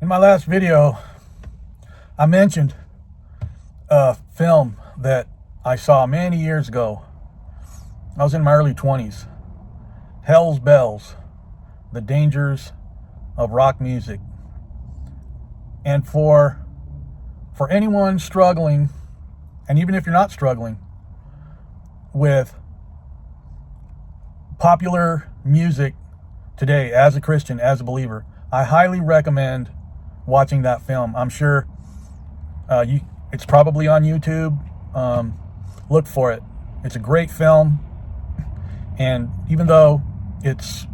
In my last video, I mentioned a film that I saw many years ago. I was in my early 20s. Hell's Bells, The Dangers of Rock Music. And for anyone struggling, and even if you're not struggling, with popular music today as a Christian, as a believer, I highly recommend watching that film. I'm sure it's probably on YouTube. Look for it. It's a great film, and even though it's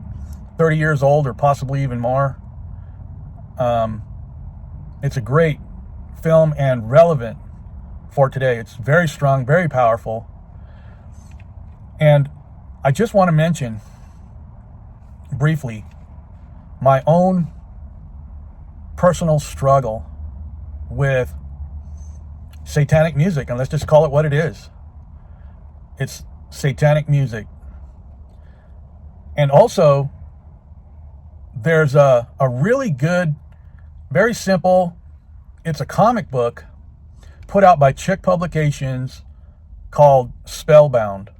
30 years old or possibly even more, it's a great film and relevant for today. It's very strong, very powerful. And I just want to mention briefly my own personal struggle with satanic music, and let's just call it what it is. It's satanic music. And also, there's a really good, very simple, it's a comic book put out by Chick Publications called Spellbound.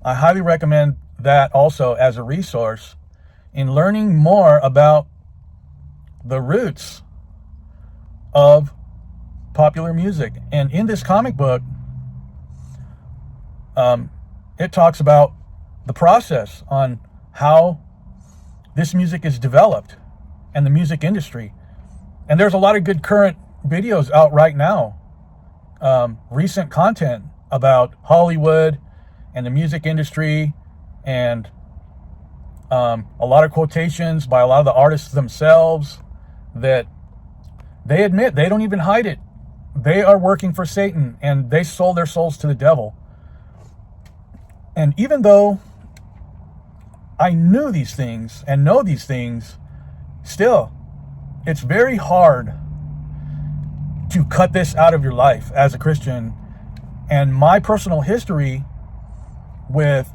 I highly recommend that also as a resource in learning more about the roots of popular music. And in this comic book, it talks about the process on how this music is developed and the music industry. And there's a lot of good current videos out right now, recent content about Hollywood and the music industry, and a lot of quotations by a lot of the artists themselves that they admit, they don't even hide it, they are working for Satan and they sold their souls to the devil. And even though I knew these things and know these things, still, it's very hard to cut this out of your life as a Christian. And my personal history with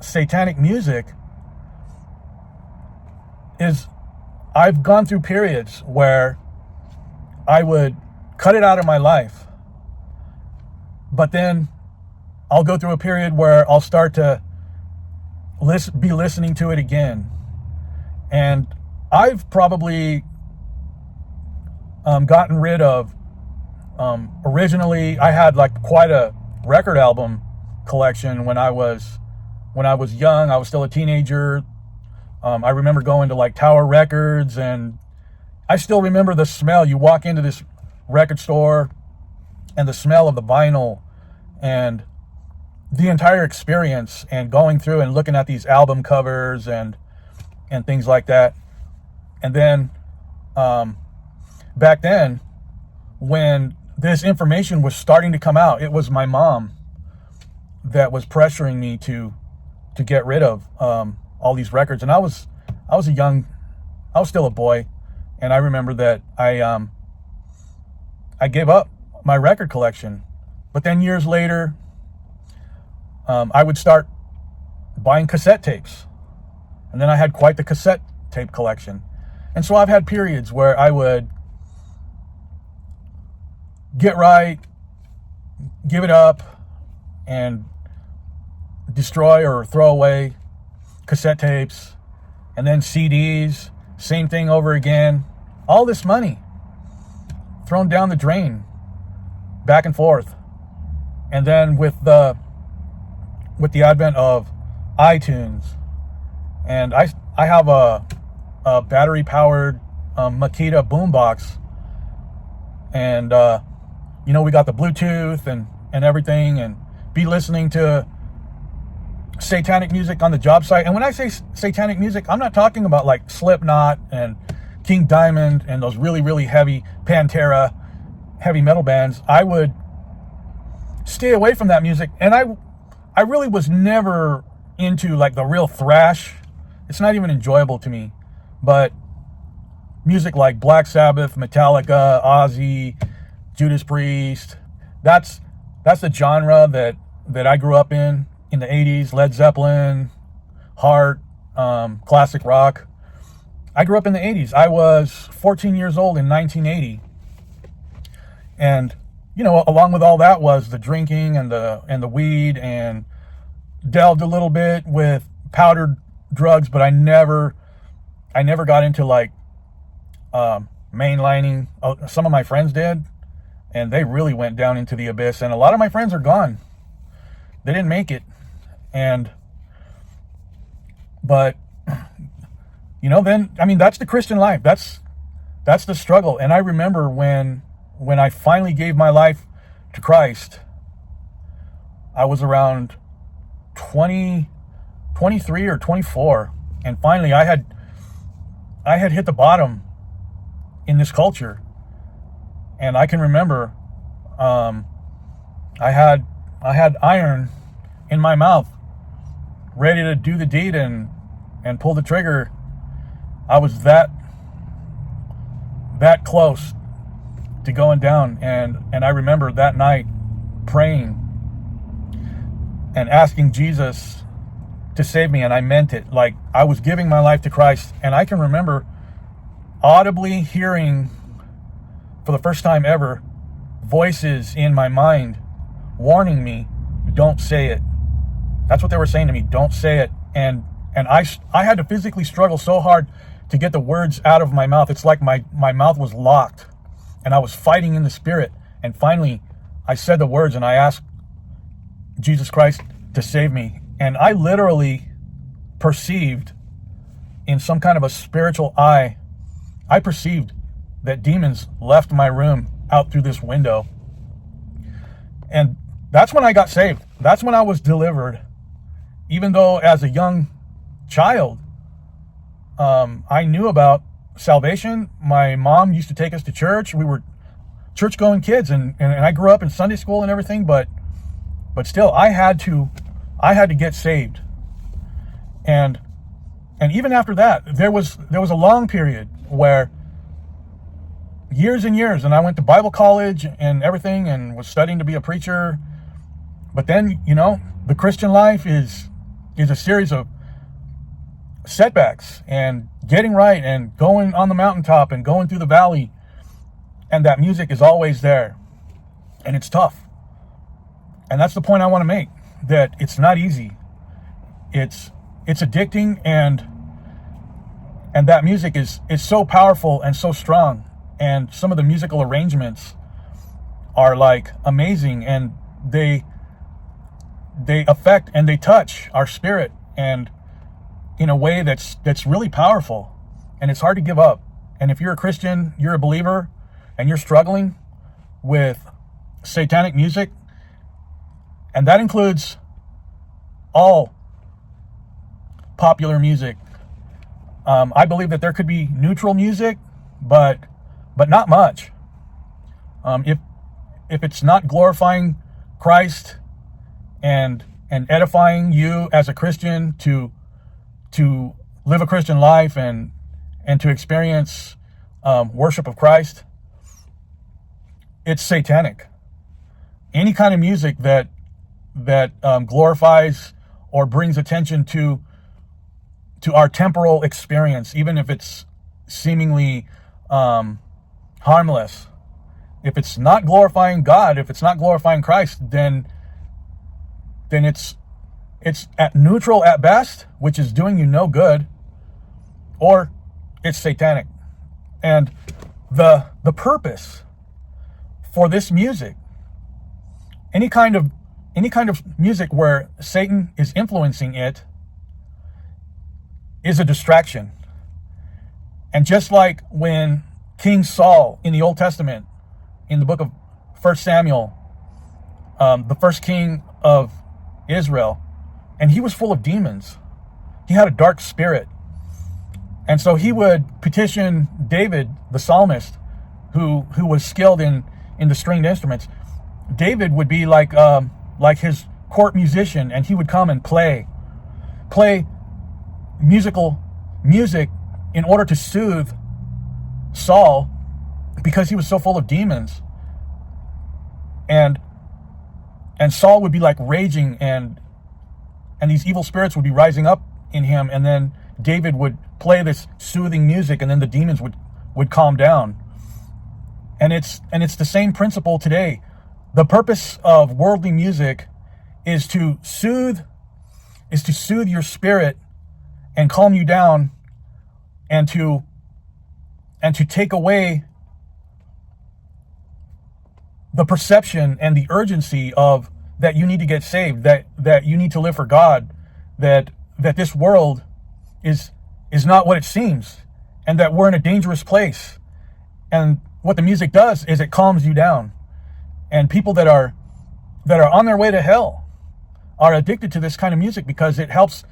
satanic music is I've gone through periods where I would cut it out of my life, but then I'll go through a period where I'll start to be listening to it again. And I've probably gotten rid of, originally I had like quite a record album collection when I was young. I was still a teenager. I remember going to like Tower Records, and I still remember the smell. You walk into this record store and the smell of the vinyl and the entire experience, and going through and looking at these album covers and things like that. And then back then, when this information was starting to come out, it was my mom that was pressuring me to get rid of all these records. And I was still a boy, and I remember that I gave up my record collection. But then years later, I would start buying cassette tapes, and then I had quite the cassette tape collection. And so I've had periods where I would get right, give it up, and destroy or throw away cassette tapes, and then CDs, same thing over again. All this money thrown down the drain, back and forth. And then with the advent of iTunes, and I have a battery powered Makita boombox, and we got the Bluetooth and everything, and be listening to satanic music on the job site. And when I say satanic music, I'm not talking about like Slipknot and King Diamond and those really, really heavy Pantera heavy metal bands. I would stay away from that music. And I really was never into like the real thrash. It's not even enjoyable to me. But music like Black Sabbath, Metallica, Ozzy, Judas Priest, that's the genre that I grew up in the 80s. Led Zeppelin, Heart, classic rock. I grew up in the 80s. I was 14 years old in 1980. And, you know, along with all that was the drinking and the weed, and delved a little bit with powdered drugs, but I never got into like mainlining. Some of my friends did, and they really went down into the abyss, and a lot of my friends are gone. They didn't make it. But you know, then, I mean, that's the Christian life. That's the struggle. And I remember when I finally gave my life to Christ, I was around 23 or 24. And finally I had hit the bottom in this culture. And I can remember, I had iron in my mouth, ready to do the deed and pull the trigger. I was that close to going down, and I remember that night praying and asking Jesus to save me, and I meant it. Like, I was giving my life to Christ, and I can remember audibly hearing, for the first time ever, voices in my mind warning me, don't say it. That's what they were saying to me, don't say it. And I had to physically struggle so hard to get the words out of my mouth. It's like my mouth was locked, and I was fighting in the spirit. And finally, I said the words, and I asked Jesus Christ to save me. And I literally perceived, in some kind of a spiritual eye, I perceived that demons left my room out through this window. And that's when I got saved. That's when I was delivered. Even though as a young child, I knew about salvation. My mom used to take us to church. We were church-going kids, and I grew up in Sunday school and everything, but still, I had to get saved. And even after that, there was a long period where years and years, and I went to Bible college and everything, and was studying to be a preacher. But then, you know, the Christian life is a series of setbacks and getting right and going on the mountaintop and going through the valley, and that music is always there, and it's tough. And that's the point I want to make, that it's not easy. It's addicting, and that music is so powerful and so strong, and some of the musical arrangements are like amazing, and they affect and they touch our spirit, and in a way that's really powerful, and it's hard to give up. And if you're a Christian, you're a believer, and you're struggling with satanic music, and that includes all popular music. I believe that there could be neutral music, but not much. If it's not glorifying Christ and edifying you as a Christian to live a Christian life and to experience worship of Christ, it's satanic. Any kind of music that glorifies or brings attention to our temporal experience, even if it's seemingly harmless, if it's not glorifying God, if it's not glorifying Christ, then it's at neutral at best, which is doing you no good, or it's satanic. And the purpose for this music, any kind of music where Satan is influencing it, is a distraction. And just like when King Saul in the Old Testament, in the book of 1 Samuel, the first king of Israel, and he was full of demons. He had a dark spirit. And so he would petition David, the psalmist, who was skilled in the stringed instruments. David would be like his court musician, and he would come and play music in order to soothe Saul, because he was so full of demons. And Saul would be like raging, and these evil spirits would be rising up in him, and then David would play this soothing music, and then the demons would calm down. And it's the same principle today. The purpose of worldly music is to soothe your spirit and calm you down, and to take away the perception and the urgency of that you need to get saved, that you need to live for God, that this world is not what it seems, and that we're in a dangerous place. And what the music does is it calms you down. And people that are on their way to hell are addicted to this kind of music because it helps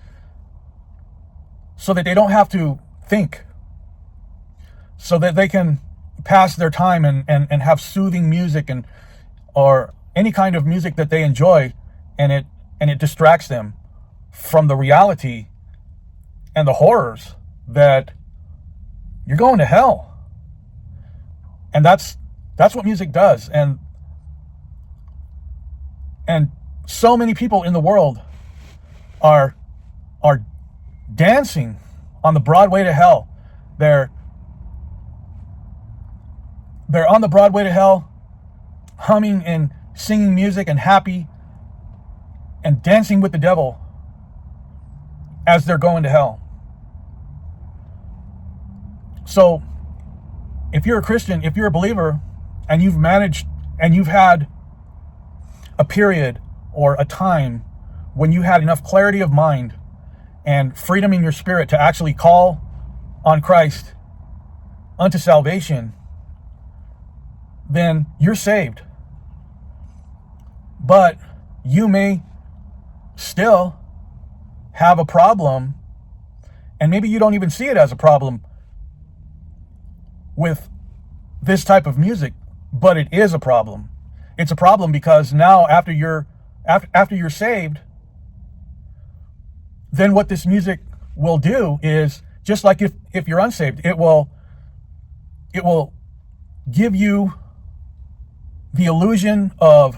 so that they don't have to think, so that they can pass their time and have soothing music or any kind of music that they enjoy, and it distracts them from the reality and the horrors that you're going to hell. And that's what music does. And so many people in the world are dancing on the Broadway to hell. They're on the Broadway to hell, humming and singing music and happy and dancing with the devil as they're going to hell. So if you're a Christian, if you're a believer, and you've had a period or a time when you had enough clarity of mind and freedom in your spirit to actually call on Christ unto salvation, then you're saved. But you may still have a problem, and maybe you don't even see it as a problem with this type of music, but it is a problem. It's a problem because now after you're saved, then what this music will do is, just like if you're unsaved, it will give you the illusion of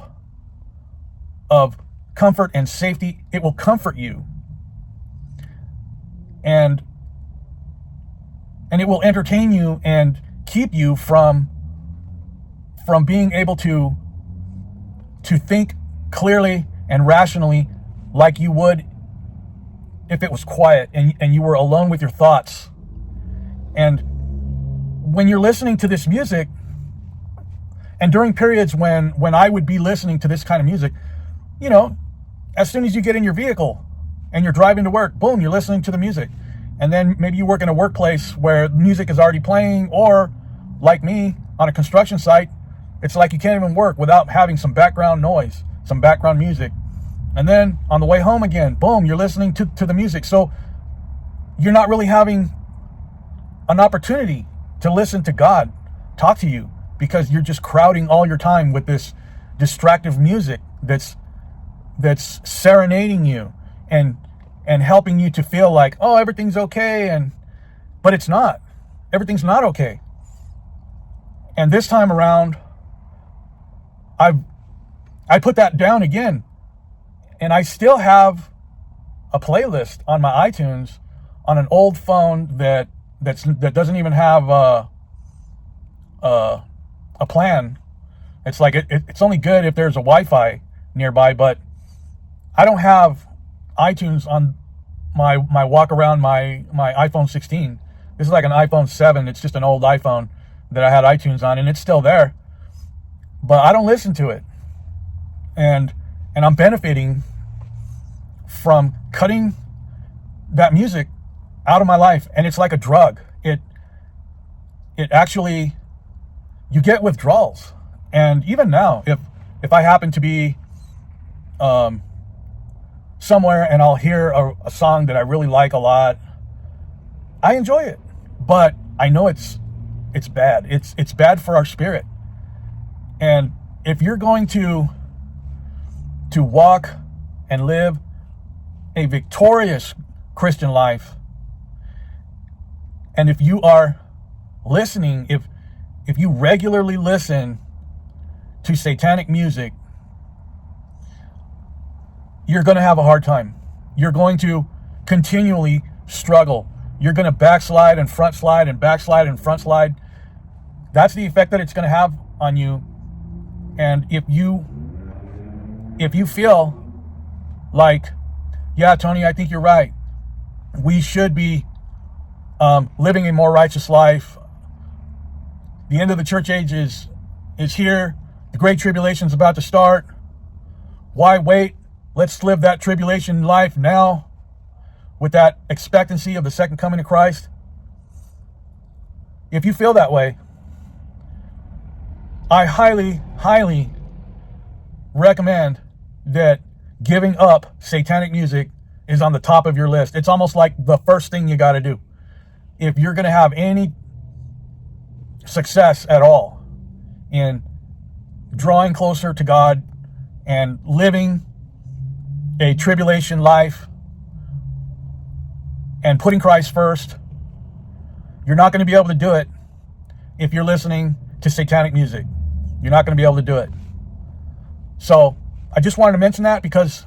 comfort and safety. It will comfort you, and it will entertain you and keep you from being able to think clearly and rationally like you would if it was quiet and you were alone with your thoughts. And when you're listening to this music, and during periods when I would be listening to this kind of music, you know, as soon as you get in your vehicle and you're driving to work, boom, you're listening to the music. And then maybe you work in a workplace where music is already playing, or like me, on a construction site, it's like you can't even work without having some background noise, some background music. And then on the way home again, boom, you're listening to the music. So you're not really having an opportunity to listen to God talk to you, because you're just crowding all your time with this distractive music that's serenading you and helping you to feel like, oh, everything's okay, but it's not. Everything's not okay. And this time around, I put that down again, and I still have a playlist on my iTunes on an old phone that doesn't even have a plan. It's like it's only good if there's a Wi-Fi nearby, but I don't have iTunes on my walk around my iPhone 16. This is like an iPhone 7. It's just an old iPhone that I had iTunes on, and it's still there, but I don't listen to it. And I'm benefiting from cutting that music out of my life. And it's like a drug. It actually, you get withdrawals. And even now, if I happen to be somewhere and I'll hear a song that I really like a lot, I enjoy it, but I know it's bad. It's bad for our spirit. And if you're going to walk and live a victorious Christian life, and if you are listening, if you regularly listen to satanic music, you're going to have a hard time. You're going to continually struggle you're going to backslide and front slide and backslide and front slide. That's the effect that it's going to have on you. And if you feel like, yeah, Tony, I think you're right, we should be living a more righteous life. The end of the church age is here. The Great Tribulation is about to start. Why wait? Let's live that tribulation life now with that expectancy of the second coming of Christ. If you feel that way, I highly, highly recommend that giving up satanic music is on the top of your list. It's almost like the first thing you got to do. If you're going to have any success at all in drawing closer to God and living a tribulation life and putting Christ first, you're not going to be able to do it if you're listening to satanic music. You're not going to be able to do it. So I just wanted to mention that because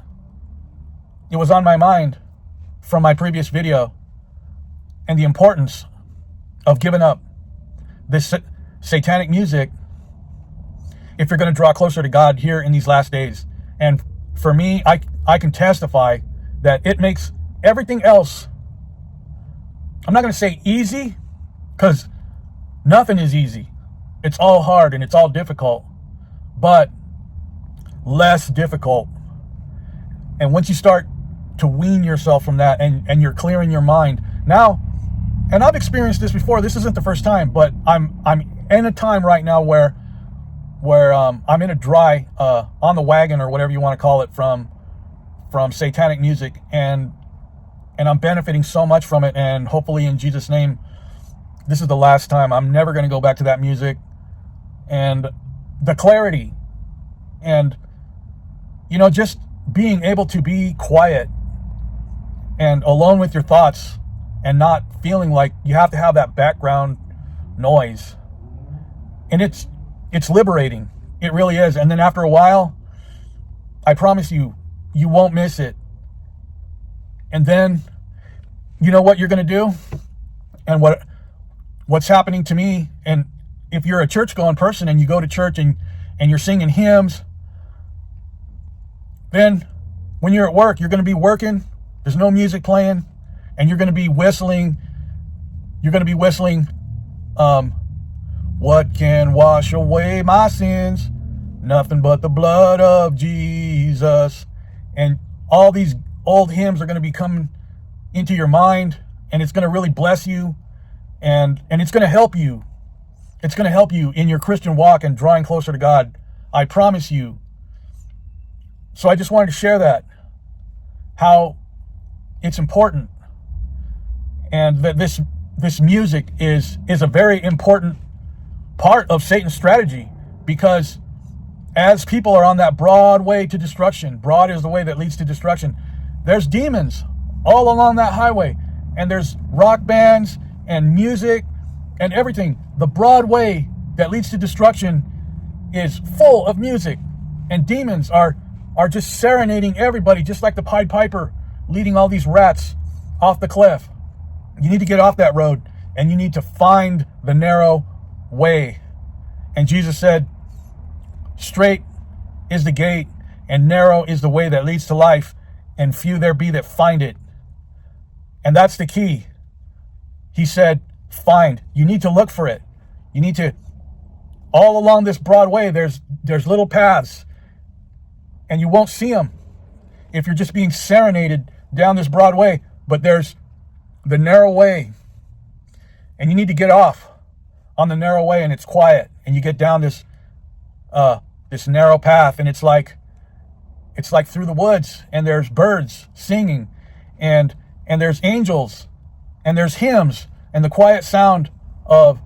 it was on my mind from my previous video, and the importance of giving up this satanic music if you're going to draw closer to God here in these last days. And for me, I can testify that it makes everything else, I'm not going to say easy, because nothing is easy. It's all hard and it's all difficult, but less difficult. And once you start to wean yourself from that and you're clearing your mind now, and I've experienced this before, this isn't the first time, but I'm in a time right now where I'm in a dry on the wagon, or whatever you want to call it, from satanic music, and I'm benefiting so much from it. And hopefully in Jesus' name, this is the last time. I'm never going to go back to that music. And the clarity and, just being able to be quiet and alone with your thoughts and not feeling like you have to have that background noise. And it's liberating. It really is. And then after a while, I promise you, you won't miss it. And then, you know what you're going to do? And what's happening to me, and if you're a church-going person and you go to church and you're singing hymns, then when you're at work, you're going to be working, there's no music playing, and you're going to be whistling. You're going to be whistling, what can wash away my sins? Nothing but the blood of Jesus. And all these old hymns are going to be coming into your mind, and it's going to really bless you, and it's going to help you. It's going to help you in your Christian walk and drawing closer to God. I promise you. So I just wanted to share that, how it's important, and that this music is a very important part of Satan's strategy, because as people are on that broad way to destruction, broad is the way that leads to destruction, there's demons all along that highway, and there's rock bands and music and everything. The broad way that leads to destruction is full of music, and demons are just serenading everybody, just like the Pied Piper leading all these rats off the cliff. You need to get off that road, and you need to find the narrow way. And Jesus said, straight is the gate, and narrow is the way that leads to life, and few there be that find it. And that's the key. He said, find. You need to look for it. You need to, all along this broad way, there's little paths, and you won't see them if you're just being serenaded down this broad way. But there's the narrow way, and you need to get off on the narrow way, and it's quiet, and you get down this narrow path, and it's like through the woods, and there's birds singing, and there's angels, and there's hymns, and the quiet sound of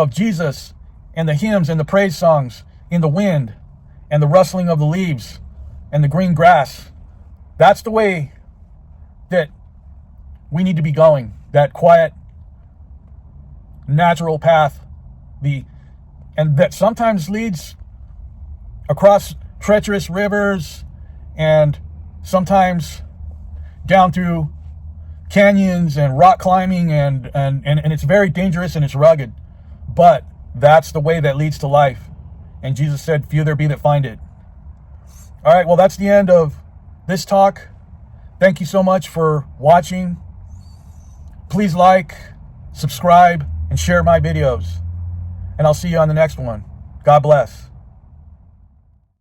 Jesus, and the hymns and the praise songs in the wind, and the rustling of the leaves and the green grass. That's the way that we need to be going, that quiet, natural path, and that sometimes leads across treacherous rivers, and sometimes down through canyons and rock climbing, and it's very dangerous and it's rugged. But that's the way that leads to life. And Jesus said, few there be that find it. All right, well, that's the end of this talk. Thank you so much for watching. Please like, subscribe, and share my videos. And I'll see you on the next one. God bless.